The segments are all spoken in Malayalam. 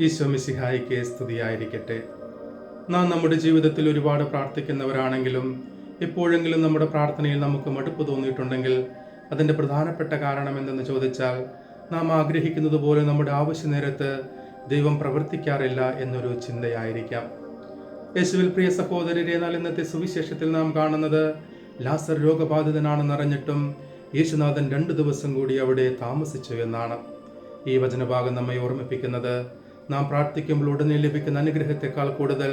ഈശോ മിശിഹായിക്ക് സ്തുതിയായിരിക്കട്ടെ. നാം നമ്മുടെ ജീവിതത്തിൽ ഒരുപാട് പ്രാർത്ഥിക്കുന്നവരാണെങ്കിലും എപ്പോഴെങ്കിലും നമ്മുടെ പ്രാർത്ഥനയിൽ നമുക്ക് മടുപ്പ് തോന്നിയിട്ടുണ്ടെങ്കിൽ അതിൻ്റെ പ്രധാനപ്പെട്ട കാരണം എന്തെന്ന് ചോദിച്ചാൽ നാം ആഗ്രഹിക്കുന്നത് പോലെ നമ്മുടെ ആവശ്യ നേരത്ത് ദൈവം പ്രവർത്തിക്കാറില്ല എന്നൊരു ചിന്തയായിരിക്കാം. യേശുവിൽ പ്രിയ സഹോദരരെ, എന്നാൽ ഇന്നത്തെ സുവിശേഷത്തിൽ നാം കാണുന്നത് ലാസർ രോഗബാധിതനാണെന്നറിഞ്ഞിട്ടും യേശുനാഥൻ 2 ദിവസം കൂടി അവിടെ താമസിച്ചു എന്നാണ്. ഈ വചനഭാഗം നമ്മെ ഓർമ്മിപ്പിക്കുന്നത് നാം പ്രാർത്ഥിക്കുമ്പോൾ ഉടനെ ലഭിക്കുന്ന അനുഗ്രഹത്തെക്കാൾ കൂടുതൽ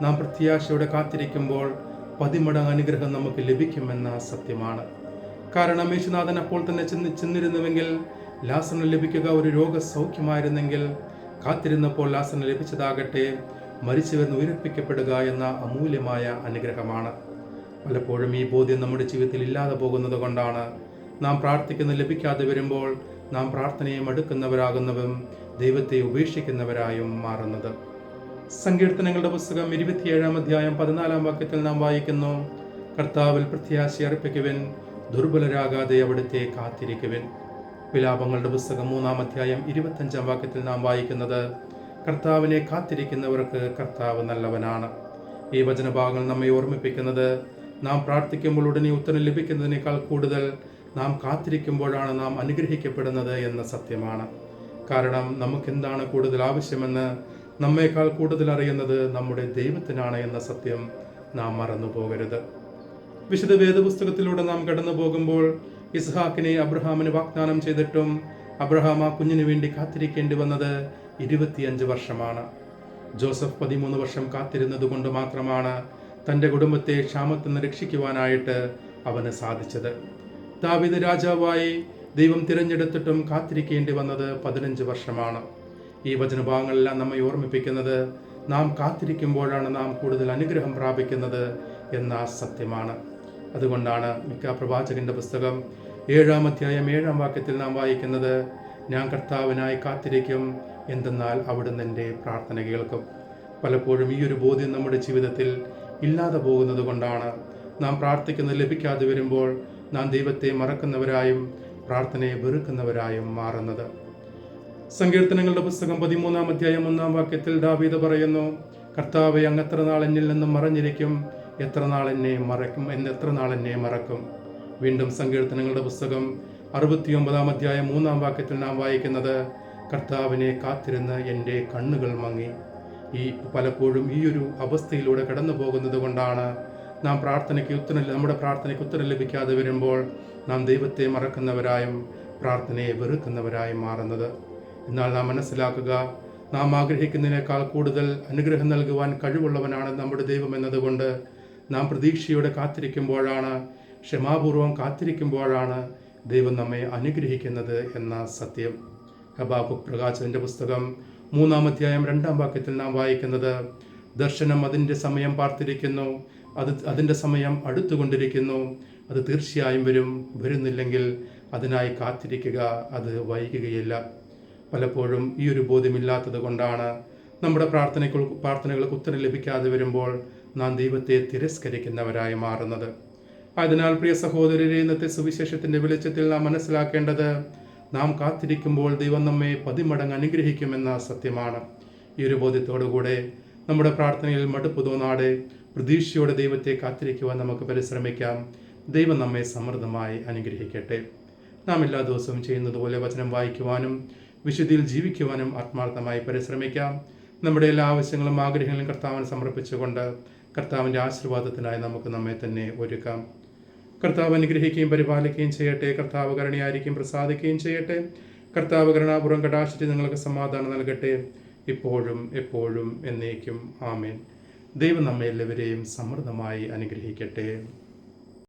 നാം പ്രത്യാശയോടെ കാത്തിരിക്കുമ്പോൾ 10 മടങ്ങ് അനുഗ്രഹം നമുക്ക് ലഭിക്കുമെന്ന സത്യമാണ്. കാരണം യേശുനാഥൻ അപ്പോൾ തന്നെ ചെന്നിരുന്നുവെങ്കിൽ ലാസറിന് ലഭിക്കുക ഒരു രോഗസൗഖ്യമായിരുന്നെങ്കിൽ, കാത്തിരുന്നപ്പോൾ ലാസറിന് ലഭിച്ചതാകട്ടെ മരിച്ചവരിൽ ഉയർപ്പിക്കപ്പെടുക എന്ന അമൂല്യമായ അനുഗ്രഹമാണ്. പലപ്പോഴും ഈ ബോധ്യം നമ്മുടെ ജീവിതത്തിൽ ഇല്ലാതെ പോകുന്നത് കൊണ്ടാണ് നാം പ്രാർത്ഥിക്കുന്നത് ലഭിക്കാതെ വരുമ്പോൾ നാം പ്രാർത്ഥനയെ മടുക്കുന്നവരാകുന്നതും ദൈവത്തെ ഉപേക്ഷിക്കുന്നവരായും മാറുന്നത്. സങ്കീർത്തനങ്ങളുടെ പുസ്തകം 27 അധ്യായം 14 വാക്യത്തിൽ നാം വായിക്കുന്നു, കർത്താവിൽ പ്രത്യാശ അർപ്പിക്കുവിൻ, ദുർബലരാകാതെ അവിടുത്തെ കാത്തിരിക്കുവിൻ. വിലാപങ്ങളുടെ പുസ്തകം 3 അധ്യായം 25 വാക്യത്തിൽ നാം വായിക്കുന്നത്, കർത്താവിനെ കാത്തിരിക്കുന്നവർക്ക് കർത്താവ് നല്ലവനാണ്. ഈ വചനഭാഗങ്ങൾ നമ്മെ ഓർമ്മിപ്പിക്കുന്നത് നാം പ്രാർത്ഥിക്കുമ്പോൾ ഉടനെ ഉത്തരം ലഭിക്കുന്നതിനേക്കാൾ കൂടുതൽ നാം കാത്തിരിക്കുമ്പോഴാണ് നാം അനുഗ്രഹിക്കപ്പെടുന്നത് എന്ന സത്യമാണ്. കാരണം നമുക്കെന്താണ് കൂടുതൽ ആവശ്യമെന്ന് നമ്മേക്കാൾ കൂടുതൽ അറിയുന്നത് നമ്മുടെ ദൈവത്തിനാണ് എന്ന സത്യം നാം മറന്നു പോകരുത്. വിശുദ്ധ വേദപുസ്തകത്തിലൂടെ നാം കടന്നു പോകുമ്പോൾ ഇസ്ഹാക്കിനെ അബ്രഹാമിന് വാഗ്ദാനം ചെയ്തിട്ടും അബ്രഹാം ആ കുഞ്ഞിന് വേണ്ടി കാത്തിരിക്കേണ്ടി വന്നത് 25 വർഷമാണ്. ജോസഫ് 13 വർഷം കാത്തിരുന്നത് കൊണ്ട് മാത്രമാണ് തൻ്റെ കുടുംബത്തെ ക്ഷാമത്തിൽ നിന്ന് രക്ഷിക്കുവാനായിട്ട് അവന് സാധിച്ചത്. ദാവീദ് രാജാവായി ദൈവം തിരഞ്ഞെടുത്തിട്ടും കാത്തിരിക്കേണ്ടി വന്നത് 15 വർഷമാണ്. ഈ വചനഭാഗങ്ങളെല്ലാം നമ്മെ ഓർമ്മിപ്പിക്കുന്നത് നാം കാത്തിരിക്കുമ്പോഴാണ് നാം കൂടുതൽ അനുഗ്രഹം പ്രാപിക്കുന്നത് എന്ന സത്യമാണ്. അതുകൊണ്ടാണ് മിക്ക പ്രവാചകന്റെ പുസ്തകം 7 അധ്യായം 7 വാക്യത്തിൽ നാം വായിക്കുന്നത്, ഞാൻ കർത്താവിനായി കാത്തിരിക്കും, എന്തെന്നാൽ അവിടുന്ന് എൻ്റെ പ്രാർത്ഥന കേൾക്കും. പലപ്പോഴും ഈ ഒരു ബോധ്യം നമ്മുടെ ജീവിതത്തിൽ ഇല്ലാതെ പോകുന്നത് കൊണ്ടാണ് നാം പ്രാർത്ഥിക്കുന്നത് ലഭിക്കാതെ വരുമ്പോൾ നാം ദൈവത്തെ മറക്കുന്നവരായും പ്രാർത്ഥനയെ വെറുക്കുന്നവരായും മാറുന്നത്. സങ്കീർത്തനങ്ങളുടെ പുസ്തകം 13 അധ്യായം 1 വാക്യത്തിൽ ദാവീദ് പറയുന്നു, കർത്താവെ, അങ്ങ് എത്ര നാൾ എന്നിൽ നിന്നും മറഞ്ഞിരിക്കും, എത്ര നാൾ എന്നെ മറക്കും. വീണ്ടും സങ്കീർത്തനങ്ങളുടെ പുസ്തകം 69 അധ്യായം 3 വാക്യത്തിൽ നാം വായിക്കുന്നത്, കർത്താവിനെ കാത്തിരുന്ന് എൻ്റെ കണ്ണുകൾ മങ്ങി. പലപ്പോഴും ഈ ഒരു അവസ്ഥയിലൂടെ കടന്നു പോകുന്നത് കൊണ്ടാണ് നമ്മുടെ പ്രാർത്ഥനയ്ക്ക് ഉത്തരം ലഭിക്കാതെ വരുമ്പോൾ നാം ദൈവത്തെ മറക്കുന്നവരായും പ്രാർത്ഥനയെ വെറുക്കുന്നവരായും മാറുന്നത്. എന്നാൽ നാം മനസ്സിലാക്കുക, നാം ആഗ്രഹിക്കുന്നതിനേക്കാൾ കൂടുതൽ അനുഗ്രഹം നൽകുവാൻ കഴിവുള്ളവനാണ് നമ്മുടെ ദൈവം എന്നതുകൊണ്ട് നാം പ്രതീക്ഷയോടെ കാത്തിരിക്കുമ്പോഴാണ്, ക്ഷമാപൂർവം കാത്തിരിക്കുമ്പോഴാണ് ദൈവം നമ്മെ അനുഗ്രഹിക്കുന്നത് എന്ന സത്യം. ഹബാഖുക്ക് പ്രകാശന്റെ പുസ്തകം 3 അധ്യായം 2 വാക്യത്തിൽ നാം വായിക്കുന്നത്, ദർശനം അതിൻ്റെ സമയം പാർത്തിരിക്കുന്നു, അതിൻ്റെ സമയം അടുത്തുകൊണ്ടിരിക്കുന്നു, അത് തീർച്ചയായും വരുന്നില്ലെങ്കിൽ അതിനായി കാത്തിരിക്കുക, അത് വൈകുകയില്ല. പലപ്പോഴും ഈ ഒരു ബോധ്യമില്ലാത്തത് കൊണ്ടാണ് നമ്മുടെ പ്രാർത്ഥനകൾക്ക് ഉത്തരം ലഭിക്കാതെ വരുമ്പോൾ നാം ദൈവത്തെ തിരസ്കരിക്കുന്നവരായി മാറുന്നത്. അതിനാൽ പ്രിയ സഹോദരരെ, ഇന്നത്തെ സുവിശേഷത്തിൻ്റെ വെളിച്ചത്തിൽ നാം മനസ്സിലാക്കേണ്ടത്, നാം കാത്തിരിക്കുമ്പോൾ ദൈവം നമ്മെ 10 മടങ്ങ് അനുഗ്രഹിക്കുമെന്ന സത്യമാണ്. ഈ ഒരു ബോധ്യത്തോടുകൂടെ നമ്മുടെ പ്രാർത്ഥനയിൽ മടുപ്പ് തോന്നാതെ പ്രതീക്ഷയോടെ ദൈവത്തെ കാത്തിരിക്കുവാൻ നമുക്ക് പരിശ്രമിക്കാം. ദൈവം നമ്മെ സമൃദ്ധമായി അനുഗ്രഹിക്കട്ടെ. നാം എല്ലാ ദിവസവും ചെയ്യുന്നത് പോലെ വചനം വായിക്കുവാനും വിശുദ്ധിയിൽ ജീവിക്കുവാനും ആത്മാർത്ഥമായി പരിശ്രമിക്കാം. നമ്മുടെ എല്ലാ ആവശ്യങ്ങളും ആഗ്രഹങ്ങളും കർത്താവിന് സമർപ്പിച്ചുകൊണ്ട് കർത്താവിൻ്റെ ആശീർവാദത്തിനായി നമുക്ക് നമ്മെ തന്നെ ഒരുക്കാം. കർത്താവ് അനുഗ്രഹിക്കുകയും പരിപാലിക്കുകയും ചെയ്യട്ടെ. കർത്താവ് കരുണയായിരിക്കും പ്രസാദിക്കുകയും ചെയ്യട്ടെ. കർത്താവ് കരുണാപൂർവ്വം കടാക്ഷിച്ച് നിങ്ങൾക്ക് സമാധാനം നൽകട്ടെ, ഇപ്പോഴും എപ്പോഴും എന്നേക്കും. ആമേൻ. ദൈവം നമ്മെ എല്ലാവരെയും സമൃദ്ധമായി അനുഗ്രഹിക്കട്ടെ.